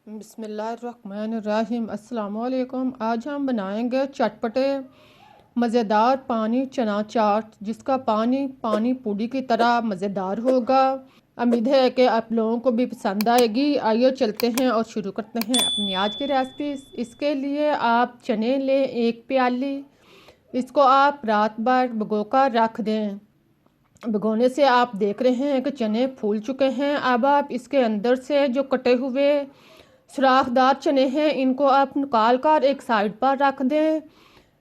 बिस्मिल्लाहिर्रहमानिर्रहीम। अस्सलाम वालेकुम। आज हम बनाएंगे चटपटे मज़ेदार पानी चना चाट, जिसका पानी पानी पूरी की तरह मज़ेदार होगा। उम्मीद है कि आप लोगों को भी पसंद आएगी। आइए चलते हैं और शुरू करते हैं अपनी आज की रेसिपी। इसके लिए आप चने लें 1 प्याली। इसको आप रात भर भिगो कर रख दें। भिगोने से आप देख रहे हैं कि चने फूल चुके हैं। अब आप इसके अंदर से जो कटे हुए सुराखदार चने हैं, इनको आप निकाल कर एक साइड पर रख दें।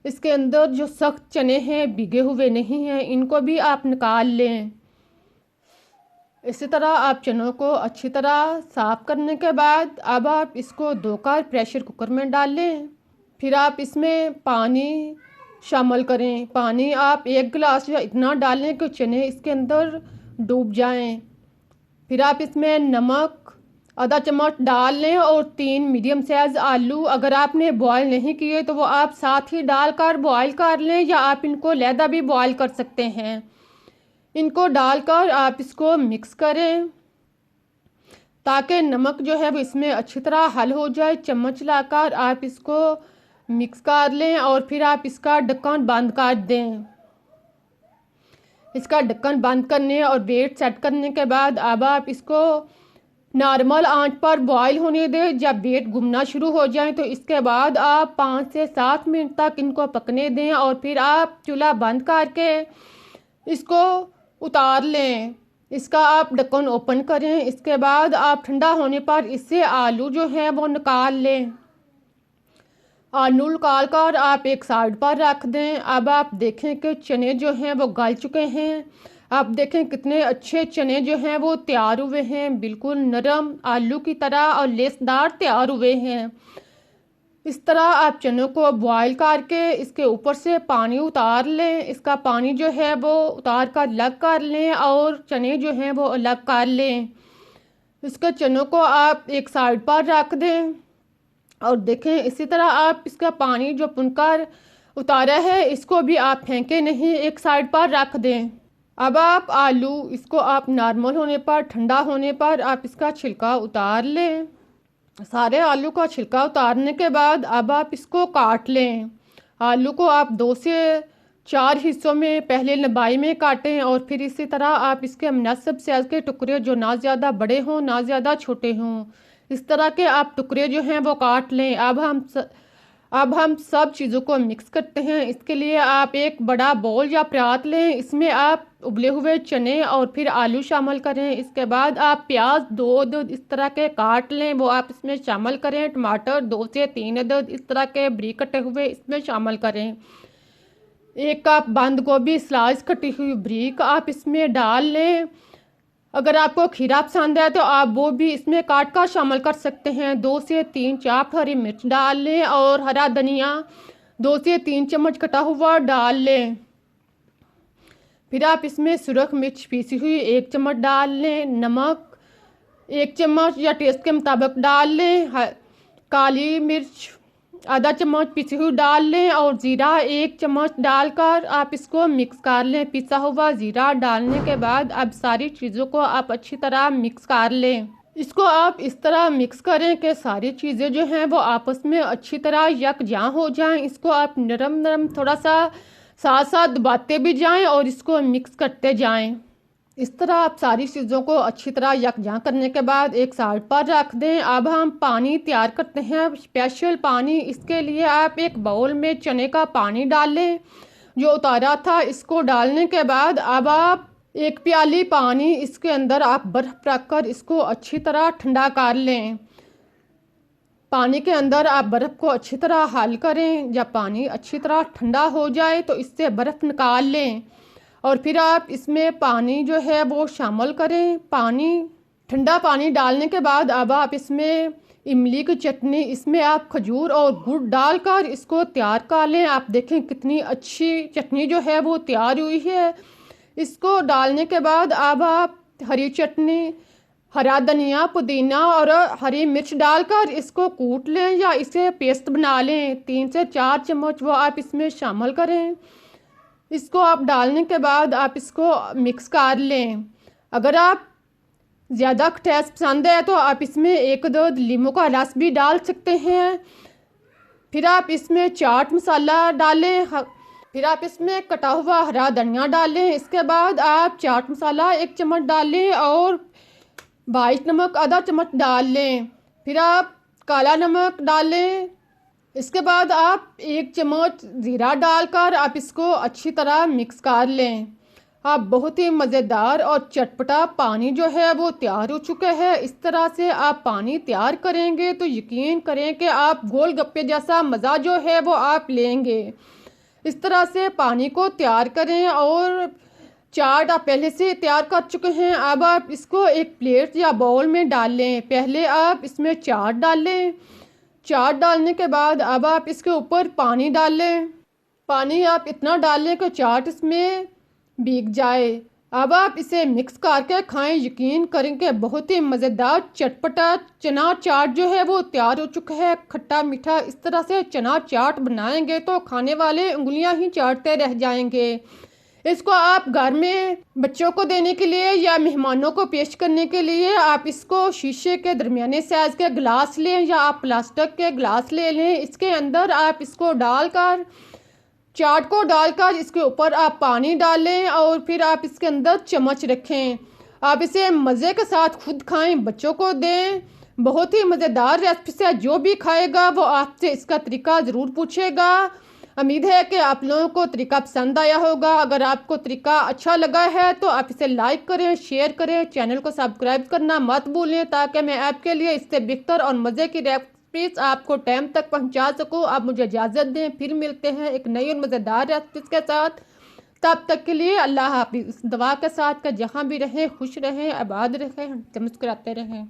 इसके अंदर जो सख्त चने हैं, भीगे हुए नहीं हैं, इनको भी आप निकाल लें। इसी तरह आप चनों को अच्छी तरह साफ़ करने के बाद अब आप इसको धोकर प्रेशर कुकर में डाल लें। फिर आप इसमें पानी शामिल करें। पानी आप 1 गिलास या इतना डालें कि चने इसके अंदर डूब जाएं। फिर आप इसमें नमक आधा चम्मच डाल लें और 3 मीडियम साइज़ आलू, अगर आपने बॉयल नहीं किए तो वो आप साथ ही डालकर बॉयल कर लें, या आप इनको लहदा भी बॉयल कर सकते हैं। इनको डालकर आप इसको मिक्स करें ताकि नमक जो है वो इसमें अच्छी तरह हल हो जाए। चम्मच लाकर आप इसको मिक्स कर लें और फिर आप इसका ढक्कन बंद कर दें। इसका ढक्कन बंद करने और वेट सेट करने के बाद अब आप इसको नॉर्मल आंच पर बॉईल होने दें। जब वेट घूमना शुरू हो जाए तो इसके बाद आप 5 से 7 मिनट तक इनको पकने दें और फिर आप चूल्हा बंद करके इसको उतार लें। इसका आप ढक्कन ओपन करें। इसके बाद आप ठंडा होने पर इससे आलू जो है वो निकाल लें। आलू निकाल कर आप एक साइड पर रख दें। अब आप देखें कि चने जो हैं वो गल चुके हैं। आप देखें कितने अच्छे चने जो हैं वो तैयार हुए हैं, बिल्कुल नरम आलू की तरह और लेसदार तैयार हुए हैं। इस तरह आप चनों को बॉईल करके इसके ऊपर से पानी उतार लें। इसका पानी जो है वो उतार कर अलग कर लें और चने जो हैं वो अलग कर लें। इसके चनों को आप एक साइड पर रख दें और देखें इसी तरह आप इसका पानी जो भुनकर उतारा है इसको भी आप फेंके नहीं, एक साइड पर रख दें। अब आप आलू इसको आप नॉर्मल होने पर, ठंडा होने पर आप इसका छिलका उतार लें। सारे आलू का छिलका उतारने के बाद अब आप इसको काट लें। आलू को आप 2 से 4 हिस्सों में पहले लंबाई में काटें और फिर इसी तरह आप इसके मुनासिब साइज़ के टुकड़े, जो ना ज़्यादा बड़े हों ना ज़्यादा छोटे हों, इस तरह के आप टुकड़े जो हैं वो काट लें। अब हम सब चीज़ों को मिक्स करते हैं। इसके लिए आप एक बड़ा बाउल या परात लें। इसमें आप उबले हुए चने और फिर आलू शामिल करें। इसके बाद आप प्याज 2 अदद इस तरह के काट लें, वो आप इसमें शामिल करें। टमाटर 2 से 3 अदद इस तरह के बारीक कटे हुए इसमें शामिल करें। 1 कप बंद गोभी स्लाइस कटी हुई बारीक आप इसमें डाल लें। अगर आपको खीरा पसंद है तो आप वो भी इसमें काट कर शामिल कर सकते हैं। 2 से 3 चाप हरी मिर्च डाल लें और हरा धनिया 2 से 3 चम्मच कटा हुआ डाल लें। फिर आप इसमें सुरख मिर्च पीसी हुई 1 चम्मच डाल लें। नमक 1 चम्मच या टेस्ट के मुताबिक डाल लें। काली मिर्च आधा चम्मच पिसी हुई डाल लें और ज़ीरा 1 चम्मच डालकर आप इसको मिक्स कर लें। पिसा हुआ ज़ीरा डालने के बाद अब सारी चीज़ों को आप अच्छी तरह मिक्स कर लें। इसको आप इस तरह मिक्स करें कि सारी चीज़ें जो हैं वो आपस में अच्छी तरह यकजां हो जाएं। इसको आप नरम नरम थोड़ा सा साथ साथ दबाते भी जाएं और इसको मिक्स करते जाएं। इस तरह आप सारी चीज़ों को अच्छी तरह यकजां करने के बाद एक साइड पर रख दें। अब हम पानी तैयार करते हैं, स्पेशल पानी। इसके लिए आप एक बाउल में चने का पानी डाल लें जो उतारा था। इसको डालने के बाद अब आप 1 प्याली पानी इसके अंदर आप बर्फ़ रख कर इसको अच्छी तरह ठंडा कर लें। पानी के अंदर आप बर्फ़ को अच्छी तरह हल करें। जब पानी अच्छी तरह ठंडा हो जाए तो इससे बर्फ़ निकाल लें और फिर आप इसमें पानी जो है वो शामिल करें। ठंडा पानी डालने के बाद अब आप इसमें इमली की चटनी, इसमें आप खजूर और गुड़ डालकर इसको तैयार कर लें। आप देखें कितनी अच्छी चटनी जो है वो तैयार हुई है। इसको डालने के बाद अब आप हरी चटनी, हरा धनिया, पुदीना और हरी मिर्च डालकर इसको कूट लें या इसे पेस्ट बना लें। 3 से 4 चम्मच वो आप इसमें शामिल करें। इसको आप डालने के बाद आप इसको मिक्स कर लें। अगर आप ज़्यादा खटास पसंद है तो आप इसमें 1-2 नींबू का रस भी डाल सकते हैं। फिर आप इसमें चाट मसाला डालें। फिर आप इसमें कटा हुआ हरा धनिया डालें। इसके बाद आप चाट मसाला 1 चम्मच डालें और वाइट नमक आधा चम्मच डाल लें। फिर आप काला नमक डालें। इसके बाद आप 1 चम्मच ज़ीरा डालकर आप इसको अच्छी तरह मिक्स कर लें। आप बहुत ही मज़ेदार और चटपटा पानी जो है वो तैयार हो चुका है। इस तरह से आप पानी तैयार करेंगे तो यकीन करें कि आप गोलगप्पे जैसा मज़ा जो है वो आप लेंगे। इस तरह से पानी को तैयार करें और चाट आप पहले से तैयार कर चुके हैं। अब आप इसको एक प्लेट या बाउल में डाल लें। पहले आप इसमें चाट डाल लें। चाट डालने के बाद अब आप इसके ऊपर पानी डाल लें। पानी आप इतना डाल लें कि चाट इसमें भीग जाए। अब आप इसे मिक्स करके खाएं। यकीन करें कि बहुत ही मज़ेदार चटपटा चना चाट जो है वो तैयार हो चुका है, खट्टा मीठा। इस तरह से चना चाट बनाएंगे तो खाने वाले उंगलियां ही चाटते रह जाएंगे। इसको आप घर में बच्चों को देने के लिए या मेहमानों को पेश करने के लिए आप इसको शीशे के दरमियाने साइज़ के गिलास लें या आप प्लास्टिक के गिलास ले लें। इसके अंदर आप इसको डालकर चाट को डालकर इसके ऊपर आप पानी डालें और फिर आप इसके अंदर चम्मच रखें। आप इसे मज़े के साथ खुद खाएं, बच्चों को दें। बहुत ही मज़ेदार रेसिपी है। जो भी खाएगा वो आपसे इसका तरीका ज़रूर पूछेगा। उम्मीद है कि आप लोगों को तरीका पसंद आया होगा। अगर आपको तरीका अच्छा लगा है तो आप इसे लाइक करें, शेयर करें, चैनल को सब्सक्राइब करना मत भूलें ताकि मैं आपके लिए इससे बेहतर और मज़े की रेसिपीज़ आपको टाइम तक पहुंचा सकूं। आप मुझे इजाज़त दें, फिर मिलते हैं एक नई और मज़ेदार रेसिपीज़ के साथ। तब तक के लिए अल्लाह हाफिज़। दुआ के साथ कि जहाँ भी रहें खुश रहें, आबाद रहें, मुस्कुराते रहें।